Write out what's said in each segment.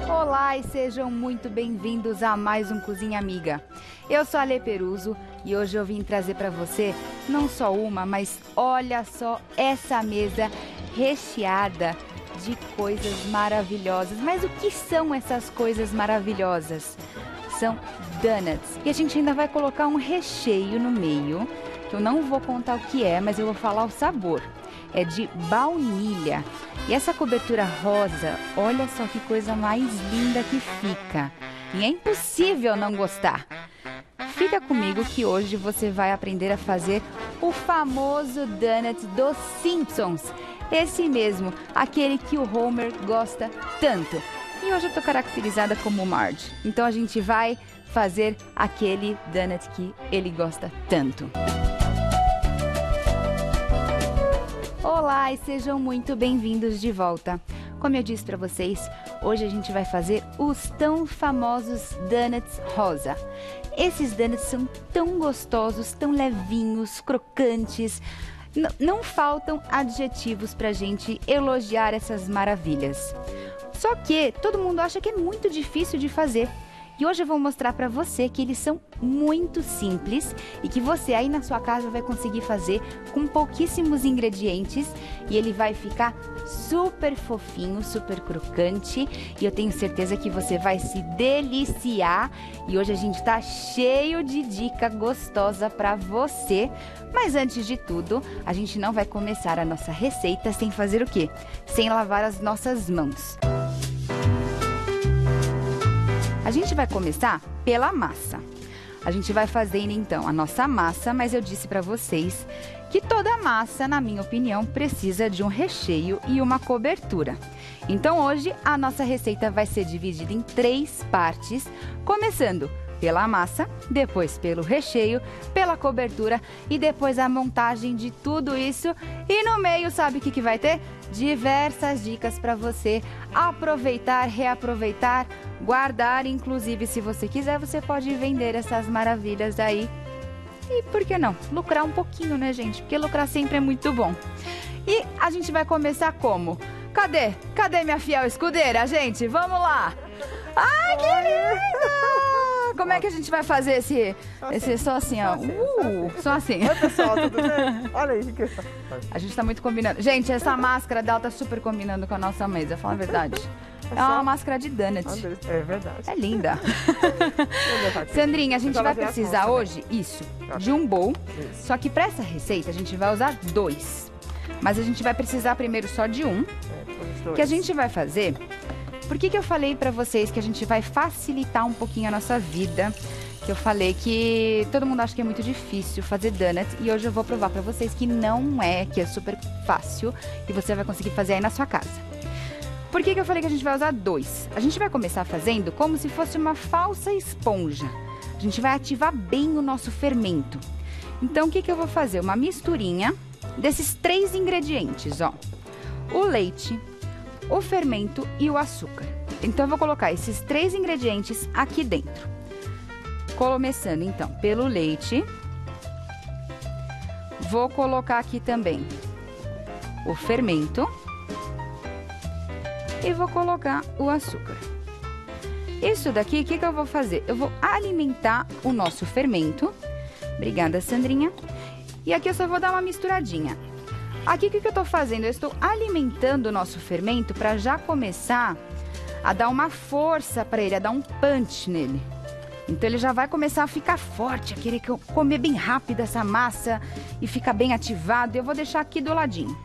Olá e sejam muito bem-vindos a mais um Cozinha Amiga. Eu sou a Lê Peruso e hoje eu vim trazer para você não só uma, mas olha só essa mesa recheada de coisas maravilhosas. Mas o que são essas coisas maravilhosas? São donuts. E a gente ainda vai colocar um recheio no meio, que eu não vou contar o que é, mas eu vou falar o sabor. É de baunilha. E essa cobertura rosa, olha só que coisa mais linda que fica. E é impossível não gostar. Fica comigo que hoje você vai aprender a fazer o famoso donut dos Simpsons. Esse mesmo, aquele que o Homer gosta tanto. E hoje eu tô caracterizada como Marge. Então a gente vai fazer aquele donut que ele gosta tanto. Olá e sejam muito bem-vindos de volta. Como eu disse para vocês, hoje a gente vai fazer os tão famosos donuts rosa. Esses donuts são tão gostosos, tão levinhos, crocantes. Não faltam adjetivos pra gente elogiar essas maravilhas. Só que todo mundo acha que é muito difícil de fazer. E hoje eu vou mostrar para você que eles são muito simples e que você aí na sua casa vai conseguir fazer com pouquíssimos ingredientes e ele vai ficar super fofinho, super crocante e eu tenho certeza que você vai se deliciar. E hoje a gente tá cheio de dica gostosa para você. Mas antes de tudo, a gente não vai começar a nossa receita sem fazer o quê? Sem lavar as nossas mãos. A gente vai começar pela massa. A gente vai fazendo então a nossa massa, mas eu disse para vocês que toda massa, na minha opinião, precisa de um recheio e uma cobertura. Então hoje a nossa receita vai ser dividida em 3 partes, começando pela massa, depois pelo recheio, pela cobertura e depois a montagem de tudo isso. E no meio, sabe o que vai ter? Diversas dicas para você aproveitar, reaproveitar, guardar. Inclusive, se você quiser, você pode vender essas maravilhas aí. E por que não? Lucrar um pouquinho, né, gente? Porque lucrar sempre é muito bom. E a gente vai começar como? Cadê minha fiel escudeira, gente? Vamos lá! Ai, que linda! Como é que a gente vai fazer esse só assim, ó? Só assim. Oi, pessoal, tudo bem? Olha aí, que a gente tá muito combinando. Gente, essa máscara dela tá super combinando com a nossa mesa, fala a verdade. É uma máscara de donut. É verdade. É linda. Sandrinha, a gente vai precisar hoje, de um bowl. Só que pra essa receita a gente vai usar 2. Mas a gente vai precisar primeiro só de um. Que a gente vai fazer... Por que eu falei pra vocês que a gente vai facilitar um pouquinho a nossa vida? Que eu falei que todo mundo acha que é muito difícil fazer donut e hoje eu vou provar pra vocês que não é, que é super fácil e você vai conseguir fazer aí na sua casa. Por que eu falei que a gente vai usar 2? A gente vai começar fazendo como se fosse uma falsa esponja. A gente vai ativar bem o nosso fermento. Então o que eu vou fazer? Uma misturinha desses 3 ingredientes, ó. O leite, o fermento e o açúcar. Então eu vou colocar esses 3 ingredientes aqui dentro. Começando então pelo leite. Vou colocar aqui também o fermento. E vou colocar o açúcar. Isso daqui, o que eu vou fazer? Eu vou alimentar o nosso fermento. Obrigada, Sandrinha. E aqui eu só vou dar uma misturadinha. Aqui o que eu estou fazendo? Eu estou alimentando o nosso fermento para já começar a dar uma força para ele, a dar um punch nele. Então ele já vai começar a ficar forte, a querer comer bem rápido essa massa e ficar bem ativado. Eu vou deixar aqui do ladinho.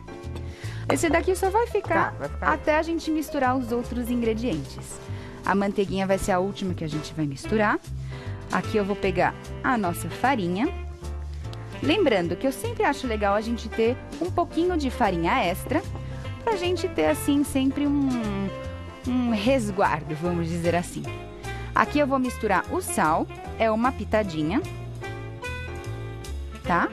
Esse daqui só vai ficar até a gente misturar os outros ingredientes. A manteiguinha vai ser a última que a gente vai misturar. Aqui eu vou pegar a nossa farinha. Lembrando que eu sempre acho legal a gente ter um pouquinho de farinha extra, pra gente ter assim sempre um resguardo, vamos dizer assim. Aqui eu vou misturar o sal, é uma pitadinha, tá?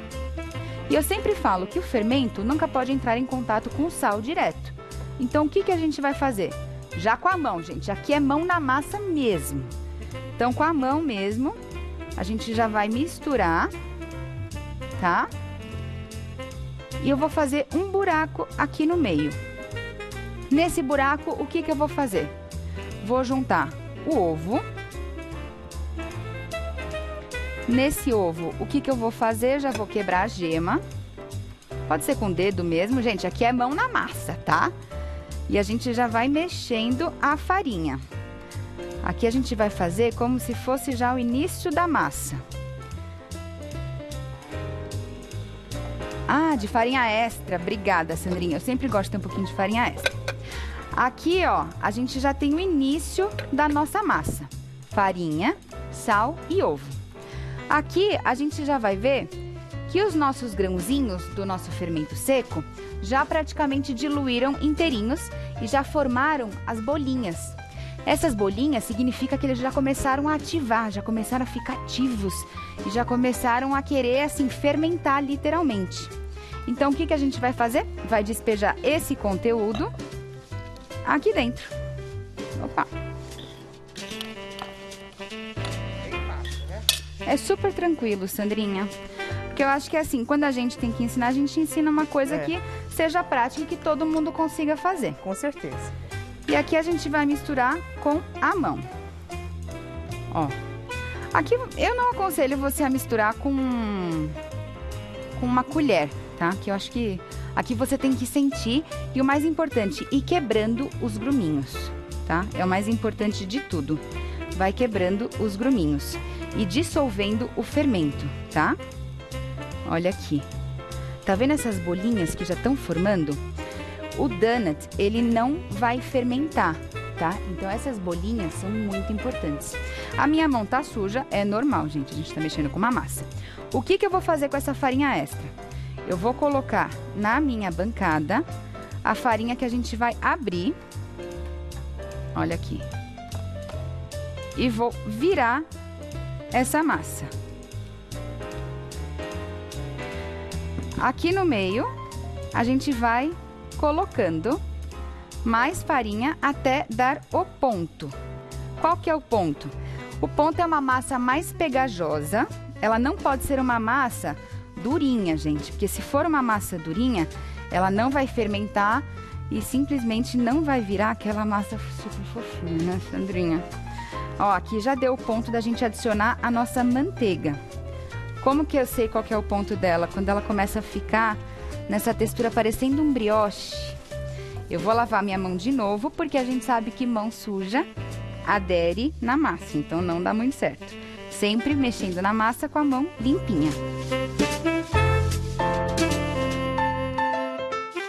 E eu sempre falo que o fermento nunca pode entrar em contato com o sal direto. Então o que a gente vai fazer? Já com a mão, gente, aqui é mão na massa mesmo. Então com a mão mesmo, a gente já vai misturar, tá? e eu vou fazer um buraco aqui no meio. Nesse buraco, o que que eu vou fazer? Vou juntar o ovo. Nesse ovo, o que que eu vou fazer? Já vou quebrar a gema. Pode ser com o dedo mesmo, gente, aqui é mão na massa, tá? E a gente já vai mexendo a farinha. Aqui a gente vai fazer como se fosse já o início da massa. Ah, de farinha extra. Obrigada, Sandrinha. Eu sempre gosto de ter um pouquinho de farinha extra. Aqui, ó, a gente já tem o início da nossa massa. Farinha, sal e ovo. Aqui a gente já vai ver que os nossos grãozinhos do nosso fermento seco já praticamente diluíram inteirinhos e já formaram as bolinhas. Essas bolinhas significa que eles já começaram a ativar, já começaram a ficar ativos e já começaram a querer, assim, fermentar literalmente. Então, o que que a gente vai fazer? Vai despejar esse conteúdo aqui dentro. Opa! É super tranquilo, Sandrinha. Porque eu acho que, assim, quando a gente tem que ensinar, a gente ensina uma coisa que seja prática e que todo mundo consiga fazer. Com certeza. E aqui a gente vai misturar com a mão. Ó. Aqui eu não aconselho você a misturar com uma colher, tá? Que eu acho que aqui você tem que sentir. E o mais importante, ir quebrando os gruminhos, tá? É o mais importante de tudo. Vai quebrando os gruminhos e dissolvendo o fermento, tá? Olha aqui. Tá vendo essas bolinhas que já estão formando? O donut, ele não vai fermentar, tá? Então, essas bolinhas são muito importantes. A minha mão tá suja, é normal, gente. A gente tá mexendo com uma massa. O que que eu vou fazer com essa farinha extra? Eu vou colocar na minha bancada a farinha que a gente vai abrir. Olha aqui. E vou virar essa massa. Aqui no meio, a gente vai colocando mais farinha até dar o ponto. Qual que é o ponto? O ponto é uma massa mais pegajosa. Ela não pode ser uma massa durinha, gente, porque se for uma massa durinha, ela não vai fermentar e simplesmente não vai virar aquela massa super fofinha, né, Sandrinha? Ó, aqui já deu o ponto da gente adicionar a nossa manteiga. Como que eu sei qual que é o ponto dela? Quando ela começa a ficar nessa textura parecendo um brioche. Eu vou lavar minha mão de novo, porque a gente sabe que mão suja adere na massa, então não dá muito certo. Sempre mexendo na massa com a mão limpinha.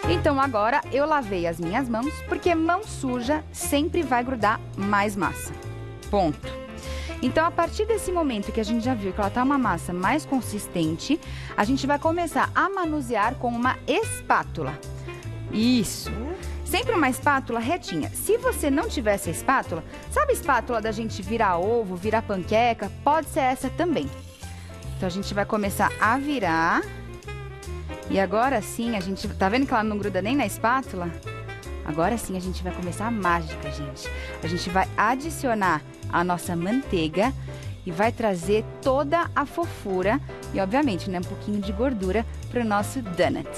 Então agora eu lavei as minhas mãos, porque mão suja sempre vai grudar mais massa. Ponto. Então, a partir desse momento que a gente já viu que ela tá uma massa mais consistente, a gente vai começar a manusear com uma espátula. Isso. Sempre uma espátula retinha. Se você não tiver essa espátula, sabe a espátula da gente virar ovo, virar panqueca? Pode ser essa também. Então, a gente vai começar a virar. E agora sim, a gente... Tá vendo que ela não gruda nem na espátula? Agora sim, a gente vai começar a mágica, gente. A gente vai adicionar a nossa manteiga e vai trazer toda a fofura e, obviamente, né, um pouquinho de gordura para o nosso donut.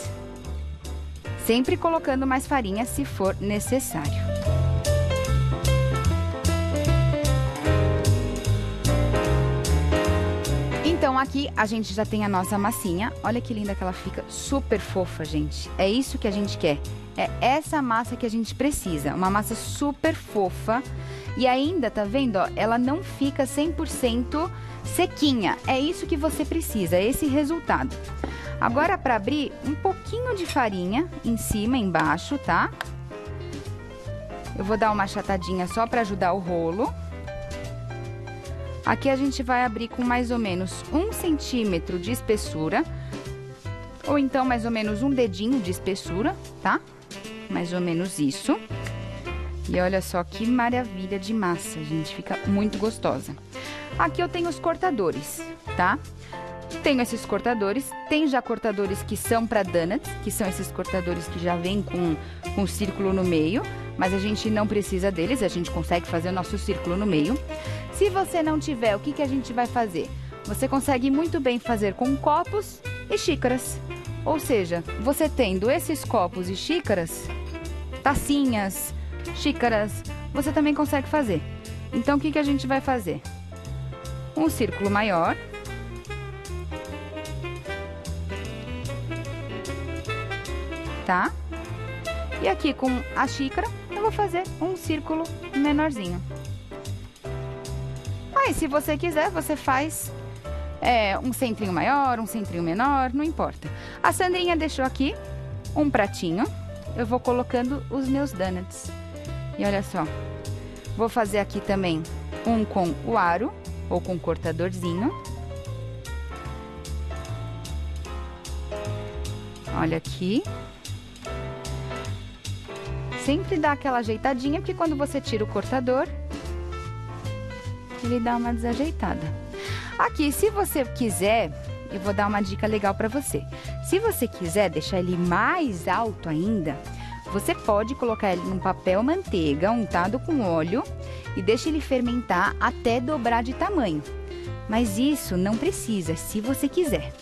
Sempre colocando mais farinha se for necessário. Então, aqui a gente já tem a nossa massinha. Olha que linda que ela fica, super fofa, gente. É isso que a gente quer. É essa massa que a gente precisa. Uma massa super fofa. E ainda, tá vendo, ó, ela não fica 100% sequinha. É isso que você precisa, é esse resultado. Agora, para abrir, um pouquinho de farinha em cima, embaixo, tá? Eu vou dar uma achatadinha só para ajudar o rolo. Aqui a gente vai abrir com mais ou menos 1 centímetro de espessura. Ou então, mais ou menos um dedinho de espessura, tá? Mais ou menos isso. E olha só que maravilha de massa, gente. Fica muito gostosa. Aqui eu tenho os cortadores, tá? Tenho esses cortadores. Tem já cortadores que são para donuts, que são esses cortadores que já vêm com um círculo no meio. Mas a gente não precisa deles, a gente consegue fazer o nosso círculo no meio. Se você não tiver, o que a gente vai fazer? Você consegue muito bem fazer com copos e xícaras. Ou seja, você tendo esses copos e xícaras, tacinhas, xícaras, você também consegue fazer. Então, o que a gente vai fazer? Um círculo maior. Tá? E aqui com a xícara, eu vou fazer um círculo menorzinho. Aí, se você quiser, você faz um centrinho maior, um centrinho menor, não importa. A Sandrinha deixou aqui um pratinho. Eu vou colocando os meus donuts. E olha só, vou fazer aqui também um com o aro, ou com cortadorzinho. Olha aqui. Sempre dá aquela ajeitadinha, porque quando você tira o cortador, ele dá uma desajeitada. Aqui, se você quiser, eu vou dar uma dica legal para você. Se você quiser deixar ele mais alto ainda, você pode colocar ele num papel manteiga untado com óleo e deixa ele fermentar até dobrar de tamanho. Mas isso não precisa, se você quiser.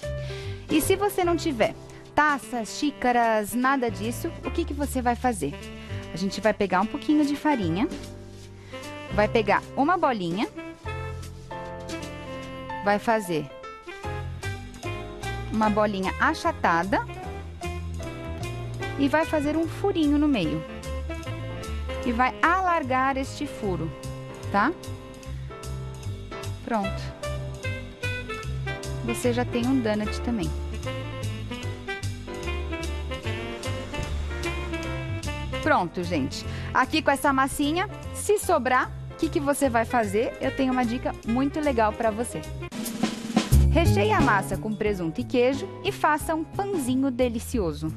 E se você não tiver taças, xícaras, nada disso, o que você vai fazer? A gente vai pegar um pouquinho de farinha, vai pegar uma bolinha, vai fazer uma bolinha achatada e vai fazer um furinho no meio. E vai alargar este furo, tá? Pronto. Você já tem um donut também. Pronto, gente. Aqui com essa massinha, se sobrar, o que você vai fazer? Eu tenho uma dica muito legal para você. Recheie a massa com presunto e queijo e faça um pãozinho delicioso.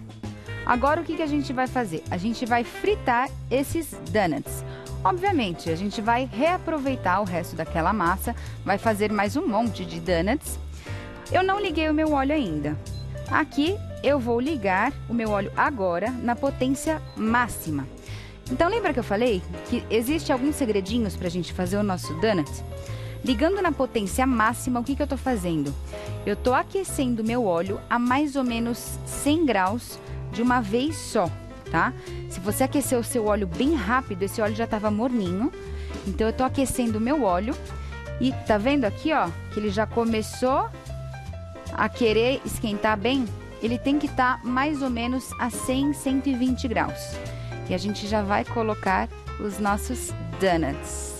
Agora, o que a gente vai fazer? A gente vai fritar esses donuts. Obviamente, a gente vai reaproveitar o resto daquela massa, vai fazer mais um monte de donuts. Eu não liguei o meu óleo ainda. Aqui, eu vou ligar o meu óleo agora na potência máxima. Então, lembra que eu falei que existe alguns segredinhos para a gente fazer o nosso donut? Ligando na potência máxima, o que eu estou fazendo? Eu estou aquecendo o meu óleo a mais ou menos 100 graus de uma vez só, tá? Se você aquecer o seu óleo bem rápido, esse óleo já estava morninho. Então, eu estou aquecendo o meu óleo e tá vendo aqui, ó, que ele já começou a querer esquentar bem? Ele tem que estar mais ou menos a 100, 120 graus. E a gente já vai colocar os nossos donuts.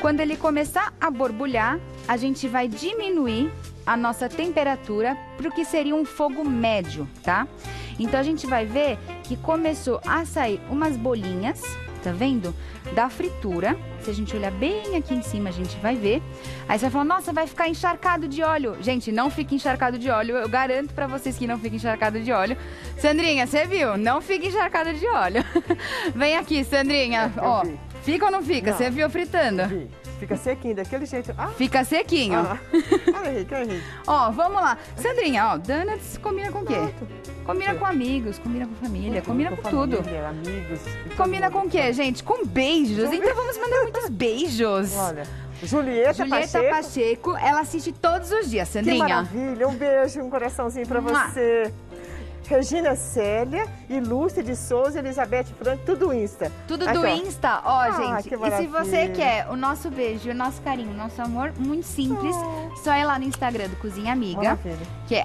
Quando ele começar a borbulhar, a gente vai diminuir a nossa temperatura para o que seria um fogo médio, tá? Então, a gente vai ver que começou a sair umas bolinhas, tá vendo? Da fritura. Se a gente olhar bem aqui em cima, a gente vai ver. Aí você vai falar, nossa, vai ficar encharcado de óleo. Gente, não fica encharcado de óleo. Eu garanto pra vocês que não fica encharcado de óleo. Sandrinha, você viu? Não fica encharcado de óleo. Vem aqui, Sandrinha. Ó, fica ou não fica? Você viu fritando? Vi. Fica sequinho, daquele jeito. Ah. Fica sequinho. Olha aí. Ó, vamos lá. Sandrinha, ó, donuts combina com o quê? Combina com amigos, combina com família, combina com tudo. Amigos. Combina com o quê, gente? Com beijos. Então vamos mandar muitos beijos. Olha, Julieta Pacheco, ela assiste todos os dias, Sandrinha. Que maravilha. Um beijo, um coraçãozinho pra você. Regina Célia, Ilustre de Souza, Elizabeth Franco, tudo Insta. Tudo do Insta, ó, gente. Que e se você quer o nosso beijo, o nosso carinho, o nosso amor, muito simples, só ir lá no Instagram do Cozinha Amiga, que é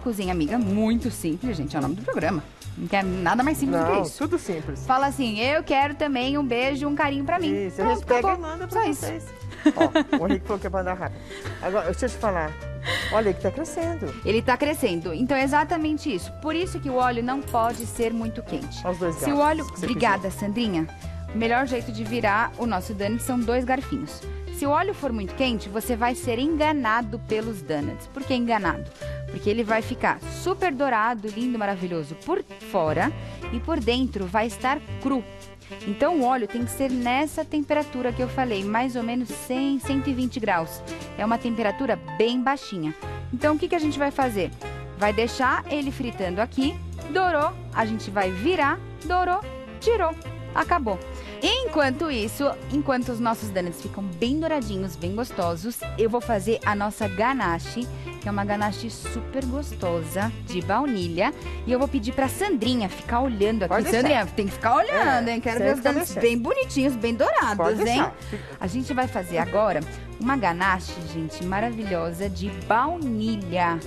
@Cozinha Amiga, muito simples, gente, é o nome do programa. Não quer nada mais simples do que isso. Tudo simples. Fala assim, eu quero também um beijo, um carinho pra mim. Isso, eles pegam e mandam pra vocês. Ó, o Henrique falou que ia mandar rápido. Agora, deixa eu te falar. Olha, ele tá crescendo. Ele tá crescendo. Então é exatamente isso. Por isso que o óleo não pode ser muito quente. Os dois garfos. Se o óleo... Obrigada, Sandrinha. O melhor jeito de virar o nosso donut são 2 garfinhos. Se o óleo for muito quente, você vai ser enganado pelos donuts. Por que enganado? Porque ele vai ficar super dourado, lindo, maravilhoso por fora e por dentro vai estar cru. Então, o óleo tem que ser nessa temperatura que eu falei, mais ou menos 100, 120 graus. É uma temperatura bem baixinha. Então, o que a gente vai fazer? Vai deixar ele fritando aqui, dourou, a gente vai virar, dourou, tirou. acabou. Enquanto isso, enquanto os nossos donuts ficam bem douradinhos, bem gostosos, eu vou fazer a nossa ganache, que é uma ganache super gostosa de baunilha. E eu vou pedir pra Sandrinha ficar olhando aqui. Pode Sandrinha, deixar. tem que ficar olhando, hein? Quero ver os donuts bem bonitinhos, bem dourados, Pode hein? deixar. A gente vai fazer agora uma ganache, gente, maravilhosa de baunilha.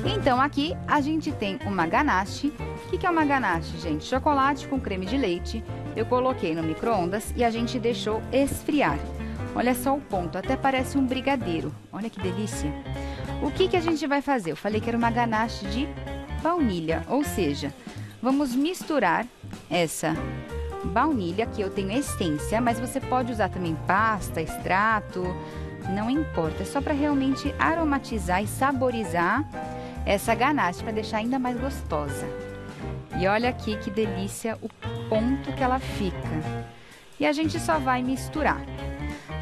Então aqui a gente tem uma ganache. O que é uma ganache, gente? Chocolate com creme de leite. Eu coloquei no micro-ondas e a gente deixou esfriar. Olha só o ponto, até parece um brigadeiro. Olha que delícia. O que a gente vai fazer? Eu falei que era uma ganache de baunilha, ou seja, vamos misturar essa baunilha, que eu tenho essência, mas você pode usar também pasta, extrato, não importa. É só para realmente aromatizar e saborizar essa ganache, para deixar ainda mais gostosa. E olha aqui que delícia o ponto que ela fica. E a gente só vai misturar.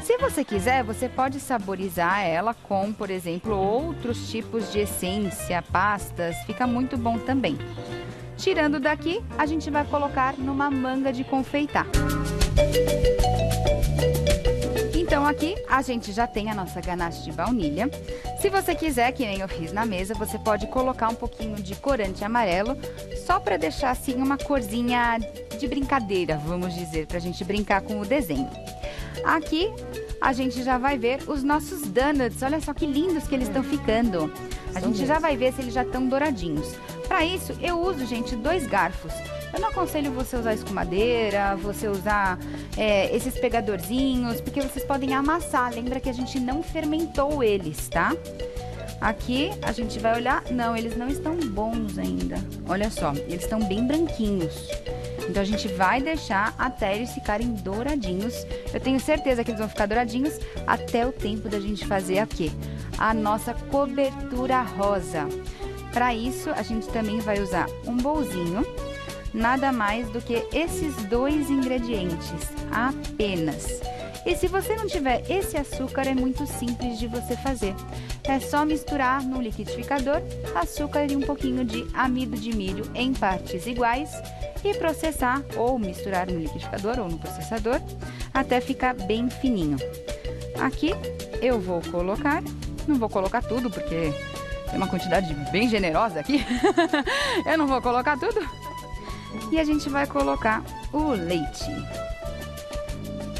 Se você quiser, você pode saborizar ela com, por exemplo, outros tipos de essência, pastas, fica muito bom também. Tirando daqui, a gente vai colocar numa manga de confeitar. Então aqui a gente já tem a nossa ganache de baunilha. Se você quiser, que nem eu fiz na mesa, você pode colocar um pouquinho de corante amarelo, só para deixar assim uma corzinha de brincadeira, vamos dizer, para a gente brincar com o desenho. Aqui a gente já vai ver os nossos donuts, olha só que lindos que eles estão ficando. A gente já vai ver se eles já estão douradinhos. Para isso eu uso, gente, 2 garfos. Eu não aconselho você usar escumadeira, você usar esses pegadorzinhos, porque vocês podem amassar. Lembra que a gente não fermentou eles, tá? Aqui a gente vai olhar, não, eles não estão bons ainda. Olha só, eles estão bem branquinhos. Então a gente vai deixar até eles ficarem douradinhos. Eu tenho certeza que eles vão ficar douradinhos até o tempo da gente fazer aqui a nossa cobertura rosa. Para isso a gente também vai usar um bolzinho. Nada mais do que esses 2 ingredientes, apenas. E se você não tiver esse açúcar, é muito simples de você fazer. É só misturar no liquidificador açúcar e um pouquinho de amido de milho em partes iguais e processar ou misturar no liquidificador ou no processador até ficar bem fininho. Aqui eu vou colocar, não vou colocar tudo porque tem uma quantidade bem generosa aqui. Eu não vou colocar tudo. E a gente vai colocar o leite.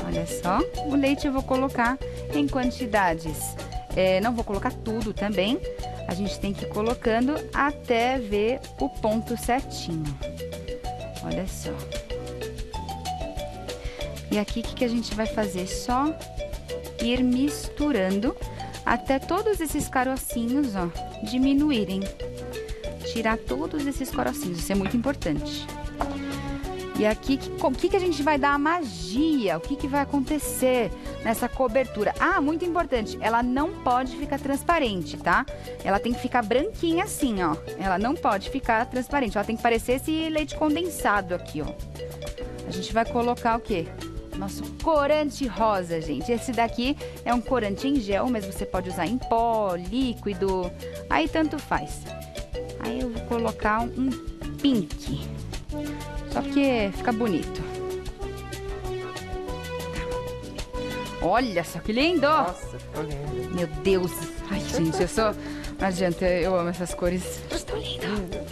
Olha só, o leite eu vou colocar em quantidades. Não vou colocar tudo também. A gente tem que ir colocando até ver o ponto certinho. Olha só. E aqui o que a gente vai fazer? Só ir misturando até todos esses carocinhos, ó, diminuírem. Tirar todos esses carocinhos, isso é muito importante. E aqui, o que a gente vai dar a magia? O que vai acontecer nessa cobertura? Ah, muito importante, ela não pode ficar transparente, tá? Ela tem que ficar branquinha assim, ó. Ela não pode ficar transparente, ela tem que parecer esse leite condensado aqui, ó. A gente vai colocar o quê? Nosso corante rosa, gente. Esse daqui é um corante em gel, mas você pode usar em pó, líquido, aí tanto faz. Aí eu vou colocar um pink. Só porque fica bonito. Olha só que lindo! Nossa, ficou lindo. Meu Deus! Ai, gente, eu sou... Não adianta, eu amo essas cores. Estou linda!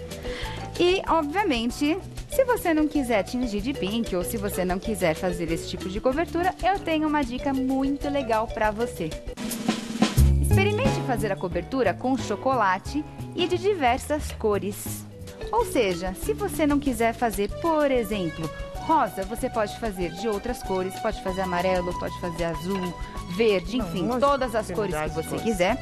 E, obviamente, se você não quiser tingir de pink ou se você não quiser fazer esse tipo de cobertura, eu tenho uma dica muito legal para você. Experimente fazer a cobertura com chocolate e de diversas cores. Ou seja, se você não quiser fazer, por exemplo, rosa, você pode fazer de outras cores, pode fazer amarelo, pode fazer azul, verde, enfim, todas as cores que você quiser.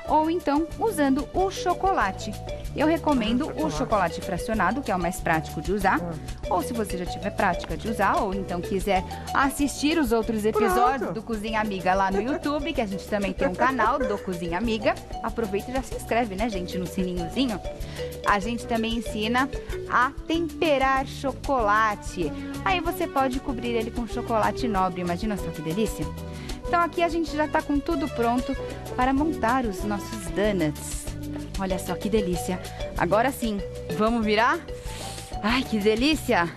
Ou então, usando o chocolate. Eu recomendo o chocolate fracionado, que é o mais prático de usar. Ou se você já tiver prática de usar, ou então quiser assistir os outros episódios do Cozinha Amiga lá no YouTube, que a gente também tem um canal do Cozinha Amiga. Aproveita e já se inscreve, né, gente, no sininhozinho. A gente também ensina a temperar chocolate. Aí você pode cobrir ele com chocolate nobre. Imagina só que delícia. Então aqui a gente já tá com tudo pronto para montar os nossos donuts. Olha só que delícia. Agora sim, vamos virar? Ai, que delícia!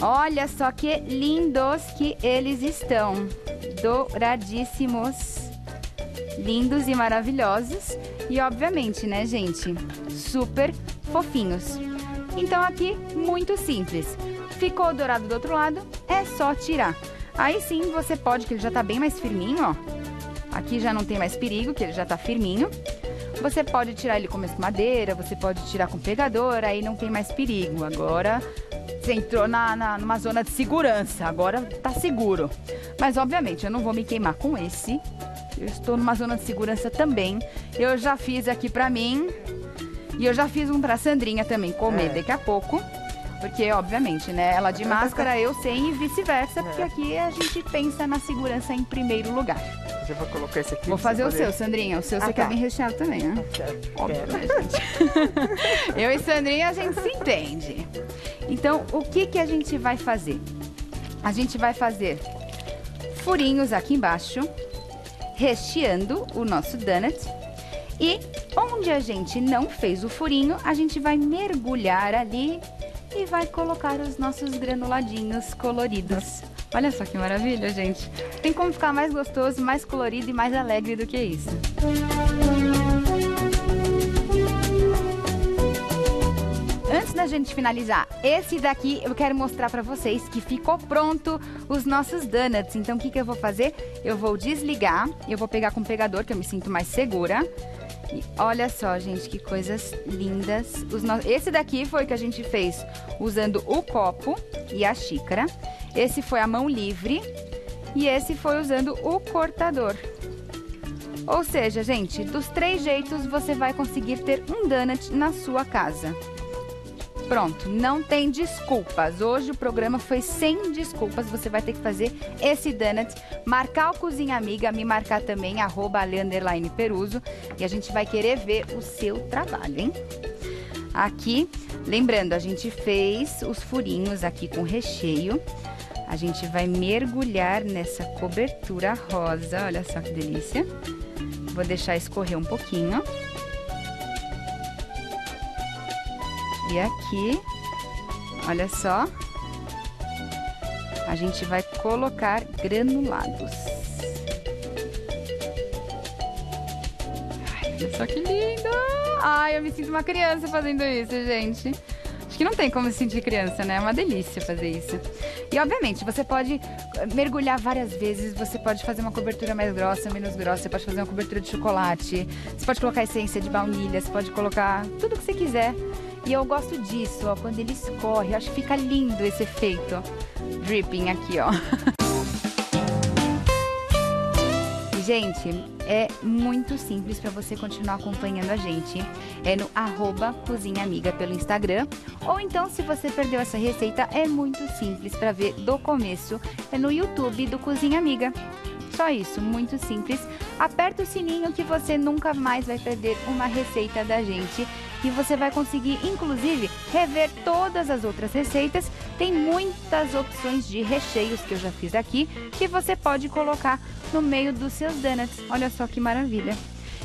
Olha só que lindos que eles estão. Douradíssimos. Lindos e maravilhosos. E obviamente, né, gente? Super fofinhos. Então aqui, muito simples. Ficou dourado do outro lado, é só tirar. Aí sim, você pode, que ele já tá bem mais firminho, ó. Aqui já não tem mais perigo, que ele já tá firminho. Você pode tirar ele com uma escumadeira, você pode tirar com pegador, aí não tem mais perigo. Agora você entrou numa zona de segurança, agora tá seguro. Mas obviamente eu não vou me queimar com esse. Eu estou numa zona de segurança também. Eu já fiz aqui pra mim e eu já fiz um pra Sandrinha também comer daqui a pouco. Porque, obviamente, né? Ela de máscara, eu sem e vice-versa. Porque aqui a gente pensa na segurança em primeiro lugar. Eu vou colocar esse aqui. Vou fazer o seu, Sandrinha. O seu você quer bem recheado também, né? Óbvio, né, gente? Eu e Sandrinha, a gente se entende. Então, o que que a gente vai fazer? A gente vai fazer furinhos aqui embaixo, recheando o nosso donut. E onde a gente não fez o furinho, a gente vai mergulhar ali e vai colocar os nossos granuladinhos coloridos. Olha só que maravilha, gente. Tem como ficar mais gostoso, mais colorido e mais alegre do que isso. Antes da gente finalizar esse daqui, eu quero mostrar pra vocês que ficou pronto os nossos donuts. Então, o que que eu vou fazer? Eu vou desligar, eu vou pegar com o pegador, que eu me sinto mais segura. E olha só, gente, que coisas lindas. Esse daqui foi o que a gente fez usando o copo e a xícara. Esse foi a mão livre e esse foi usando o cortador. Ou seja, gente, dos 3 jeitos você vai conseguir ter um donut na sua casa. Pronto, não tem desculpas. Hoje o programa foi sem desculpas. Você vai ter que fazer esse donut, marcar o Cozinha Amiga, me marcar também, @ale_peruso. E a gente vai querer ver o seu trabalho, hein? Aqui, lembrando, a gente fez os furinhos aqui com recheio. A gente vai mergulhar nessa cobertura rosa. Olha só que delícia. Vou deixar escorrer um pouquinho. E aqui, olha só, a gente vai colocar granulados. Ai, olha só que lindo! Ai, eu me sinto uma criança fazendo isso, gente. Acho que não tem como se sentir criança, né? É uma delícia fazer isso. E, obviamente, você pode mergulhar várias vezes. Você pode fazer uma cobertura mais grossa, menos grossa. Você pode fazer uma cobertura de chocolate. Você pode colocar essência de baunilha. Você pode colocar tudo que você quiser. E eu gosto disso, ó. Quando ele escorre, eu acho que fica lindo esse efeito. Dripping aqui, ó. Gente, é muito simples para você continuar acompanhando a gente. É no @cozinhaamiga pelo Instagram. Ou então, se você perdeu essa receita, é muito simples para ver do começo. É no YouTube do Cozinha Amiga. Só isso, muito simples. Aperta o sininho que você nunca mais vai perder uma receita da gente. E você vai conseguir, inclusive, rever todas as outras receitas. Tem muitas opções de recheios que eu já fiz aqui, que você pode colocar no meio dos seus donuts. Olha só que maravilha.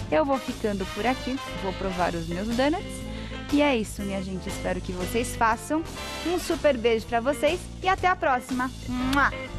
Eu vou ficando por aqui, vou provar os meus donuts. E é isso, minha gente. Espero que vocês façam. Um super beijo pra vocês e até a próxima. Mua!